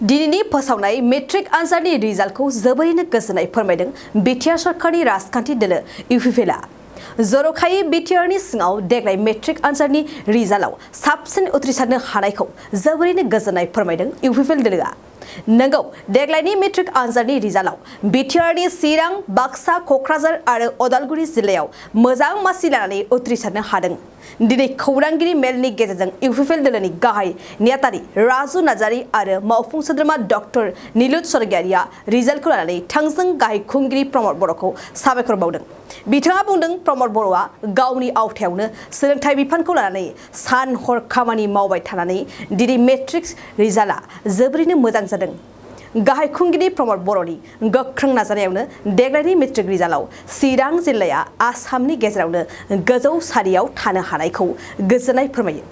दिनैनि फोसावनाय मेट्रिक आनजादनि रिजाल्टखौ जोबोरैनो गोजोननाय फोरमायदों बिटिआर सरकारनि राजखान्थि दोलो UPPLआ। जर'खायै बिटिआरनि सिङाव देग्लाय मेट्रिक आनजादनि रिजाल्टआव साबसिन उथ्रिसारनो हानायखौ जोबोरैनो गोजोननाय फोरमायदों UPPL दोलोआ। नंगौ, देग्लायनि मेट्रिक आनजादनि रिजाल्टआव बिटिआरनि चिरां, बाक्सा, क'क्राझार आरो उदालगुरि जिल्लायाव मोजां मासि लानानै उथ्रिसारनो हादों। दिनै खौरांगिरि मेलनि गेजेरजों UPPL दोलोनि गाहाय नेहाथारि राजु नार्जारि आरो मावफुं सोद्रोमा डक्टर निलुत स्वर्गियारिया रिजाल्टखौ लानानै थोंजों गाहाय खुंगिरि प्रमद बर'खौ साबायखर बावदों। बिथाङा बुंदों प्रमद बर'आ गावनि आवथायावनो सोलोंथाइ बिफानखौ लानानै सान हर खामानि मावबाय थानानै दिनै मेट्रिक रिजाल्टआ जोबोरैनो मोजां जादों। गाहाय खुंगिरि प्रमद बर'नि गोख्रों नाजानायावनो देग्लायनि मेट्रिक रिजाल्टआव चिरां जिल्लाया आसामनि गेजेरावनो गोजौ सारियाव थानो हानायखौ गोजोननाय फोरमायो।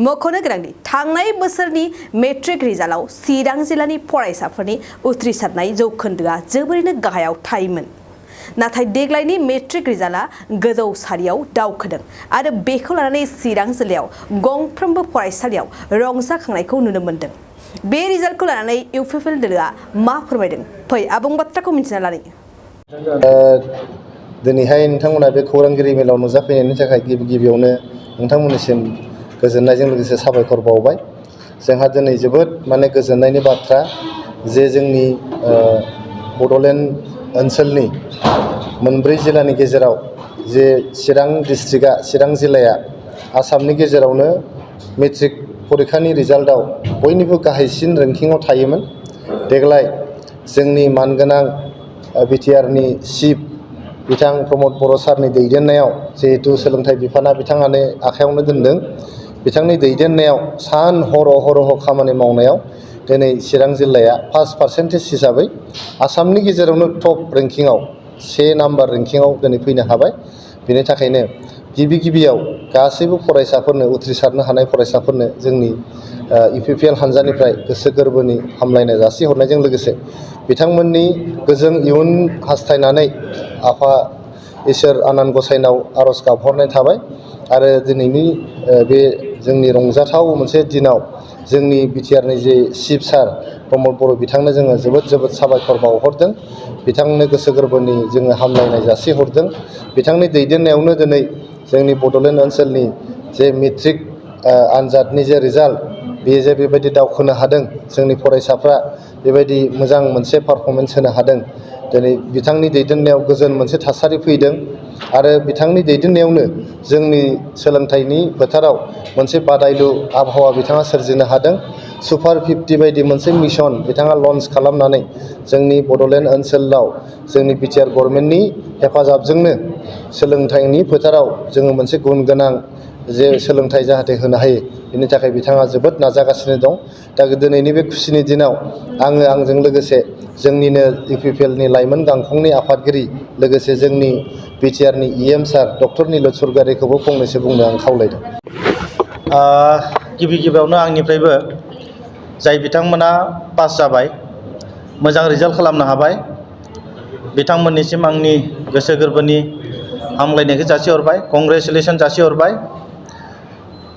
मख'नो गोनांदि थांनाय बोसोरनि मेट्रिक रिजाल्टआव चिरां जिल्लानि फरायसाफोरनि उथ्रिसारनाय जौखोन्दोआ जोबोरैनो गाहायाव थायोमोन। नाथाय देग्लायनि मेट्रिक रिजाल्टआ गोजौ सारियाव दावखोदों आरो बेखौ लानानै चिरां जिल्लायाव गंफ्रोमबो फरायसालियाव रंजाखांनायखौ नुनो मोन्दों। बे रिजाल्टखौ लानानै UPPL दोलोआ मा फोरमायदों? फै आबुं बाथ्राखौ मिथिना लानि। दिनैहाय नोंथांमोना बे खौरांगिरि मेलाव नुजाफैनायनि थाखाय गिबियावनो नोंथांमोननिसिम गोजोननायजों लोगोसे साबायखर बावबाय। जोंहा दिनै जोबोद गोजोननायनि बाथ्रा जे जोंनि बड'लेण्ड ओनसोलनि मोनब्रै जिल्लानि गेजेराव जे चिरां डिस्ट्रिक्टआ चिरां जिल्लाया आसामनि गेजेरावनो मेट्रिक परिखानि रिजाल्टआव बयनिबो गाहायसिन रेंकिंआव थायोमोन। देग्लाय जोंनि मानगोनां बिटिआरनि चिफ बिथां प्रमद बर' सारनि दैदेननायाव जिहेतु सोलोंथाइ बिफाना बिथाङानो आखायावनो दोनदों, बिथांनि दैदेननायाव सान हर अहरह खामानि मावनायाव दिनै चिरां जिल्लाया फार्स्ट पार्सेन्टेज हिसाबै आसामनि गेजेरावनो टप रेंकिंआव से नाम्बार रेंकिंआव दिनै फैनो हाबाय। बेनि थाखायनो गिबियाव गासैबो फरायसाफोरनो उथ्रिसारनो हानाय फरायसाफोरनो जोंनि UPPL हानजानिफ्राय गोसो गोरबोनि हामलायनाय जासिहरनायजों लोगोसे बिथांमोननि गोजों इयुन हास्थायनानै आफा इसोर आनान गसाइनाव आर'ज गाबहरनाय थाबाय। आरो दिनैनि बे जोंनि रंजाथाव मोनसे दिनाव जोंनि बिटिआरनि जे चिफ सार प्रमद बर' बिथांनो जोङो जोबोद साबायखर बावहरदों। बिथांनो गोसो गोरबोनि जोङो हामलायनाय जासिहरदों। बिथांनि दैदेननायावनो दिनै जोंनि बड'लेण्ड ओनसोलनि जे मेट्रिक आनजादनि जे रिजाल्ट बेयो जे बेबायदि दावखोनो हादों, जोंनि फरायसाफ्रा बेबायदि मोजां मोनसे पारफरमेन्स होनो हादों। दिनै बिथांनि दैदेननायाव गोजोन मोनसे थासारि फैदों आरो बिथांनि दैदेननायावनो जोंनि सोलोंथाइनि फोथाराव मोनसे बादायलु आबहावा बिथाङा सोरजिनो हादों। सुपार 50 बायदि मोनसे मिशन बिथाङा लन्च खालामनानै जोंनि बड'लेण्ड ओनसोलाव जोंनि बिटिआर गभर्नमेन्टनि हेफाजाबजोंनो सोलोंथाइनि फोथाराव जोङो मोनसे गुन गोनां जे सोलोंथाइ जाहाथे होनो हायो, बेनि थाखाय बिथाङा जोबोद नाजागासिनो दं। दा दिनैनि बे खुसिनि दिनाव आंजों लोगोसे जोंनिनो UPPLनि लाइमोन गांखंनि आफादगिरि लोगोसे जोंनि बिटिआरनि EM सार डक्टर निलुत स्वर्गियारिखौबो फंनैसो बुंनो आं खावलायदों। गिबियावनो आंनिफ्रायबो जाय बिथांमोना पास जाबाय, मोजां रिजाल्ट खालामनो हाबाय, बिथांमोननिसिम आंनि गोसो गोरबोनि हामलायनायखौ जासिहरबाय, कंग्रेचुलेसन जासिहरबाय।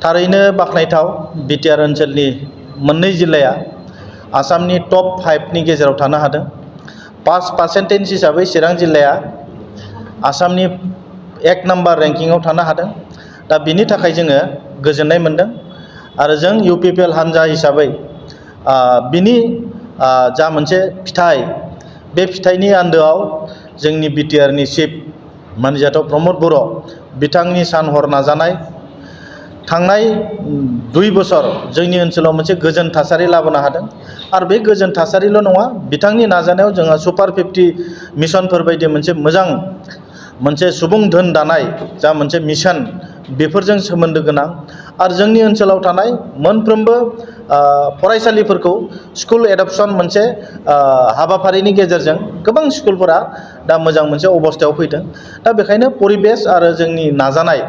थारैनो बाख्नायथाव बिटिआर ओनसोलनि मोननै जिल्लाया आसामनि टप 5नि गेजेराव थानो हादों। फार्स्ट पार्सेन्टेज हिसाबै चिरां जिल्लाया आसामनि 1 नाम्बार रेंकिंआव थानो हादों। दा बिनि थाखाय जोङो गोजोननाय मोनदों आरो जों UPPL हान्जा हिसाबै बिनि जा मोनसे फिथाइ, बे फिथाइनि आन्दोआव जोंनि बिटिआरनि चिफ मानजाथाव प्रमद बर' बिथांनि सान हर नाजानाय, थांनाय 2 बोसोर जोंनि ओनसोलाव मोनसे गोजोन थासारि लाबोनो हादों। आरो बे गोजोन थासारिल' नङा, बिथांनि नाजानायाव जोंहा सुपार 50 मिशनफोर बायदि मोनसे सुबुं धोन दानाय जा मोनसे मिशन, बेफोरजों सोमोन्दो गोनां आरो जोंनि ओनसोलाव थानाय मोनफ्रोमबो फरायसालिफोरखौ स्कुल एडप्शन मोनसे हाबाफारिनि गेजेरजों गोबां स्कुलफोरा दा मोजां मोनसे अबस्थायाव फैदों। दा बेखायनो परिबेस आरो जोंनि नाजानाय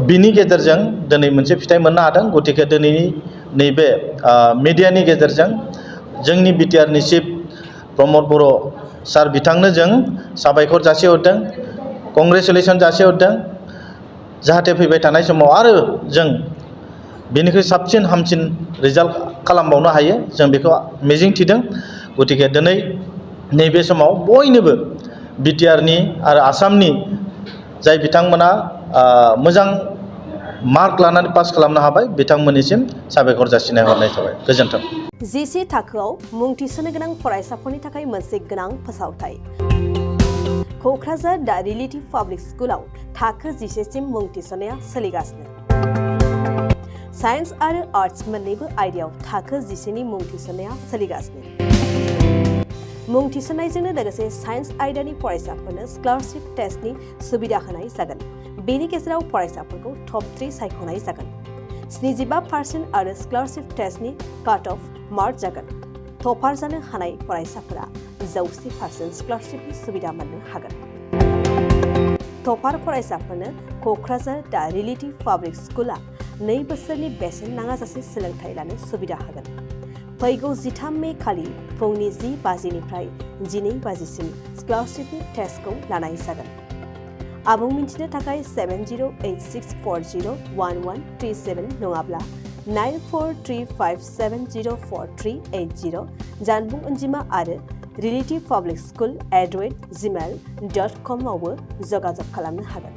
बिनि गेजेरजों दिनै मोनसे फिथाइ मोननो हादों। गतिके दिनैनि नैबे मिडियानि गेजेरजों जोंनि बिटिआरनि चिफ प्रमद बर' सार बिथांनो जों साबायखर जासिहरदों, कंग्रेचुलेसन जासिहरदों। जाहाथे फैबाय थानाय समाव आरो जों बेनिख्रुइ साबसिन हामसिन रिजाल्ट खालामबावनो हायो जों बेखौ मिजिं थिदों। गतिके दिनै नैबे समाव बयनोबो बिटिआरनि आरो आसामनि जाय बिथांमोना मोजां मार्क लानानै पास खालामनो हाबाय बिथांमोननिसिम साबायखर जासिनाय हरनाय थाबाय। गोजोन्थों। जिसे थाखोआव मुं थिसननो गोनां फरायसाफोरनि थाखाय मोनसे गोनां फोसावथाय। क'क्राझार दा रिलेटिभ पाब्लिक स्कुलाव थाखो 10सिम मुं थिसननाया सोलिगासिनो। साइन्स आरो आर्ट्स मोन्नैबो आयदायाव थाखो 10नि मुं थिसननाया सोलिगासिनो। मुं थिसननायजोंनो लोगोसे साइन्स आयदानि फरायसाफोरनो स्कलारशिप टेस्टनि सुबिदा होनाय जागोन। बेनि गेजेराव फरायसाफोरखौ टप 3 सायख'नाय जागोन। 75% आरो स्कलारशिप टेस्टनि काट अफ मार्क जागोन। टपार जानो हानाय फरायसाफोरा 100% स्कलारशिपनि सुबिदा मोननो हागोन। टपार फरायसाफोरनो क'क्राझार दा रिलेटिभ पाब्लिक स्कुला 2 बोसोरनि बेसेन नाङाजासे सोलोंथाइ लानो सुबिदा होगोन। फैगौ 13 मे खालि फुंनि 10 बाजिनिफ्राय 12 बाजिसिम स्कलारशिपनि टेस्टखौ लानाय जागोन। आबुं मिन्थिनो थाखाय 7086401137 नङाब्ला 9435704380 जानबुं अनजिमा आरो relativepublicschool@gmail.com आवबो जगाजग खालामनो हागोन।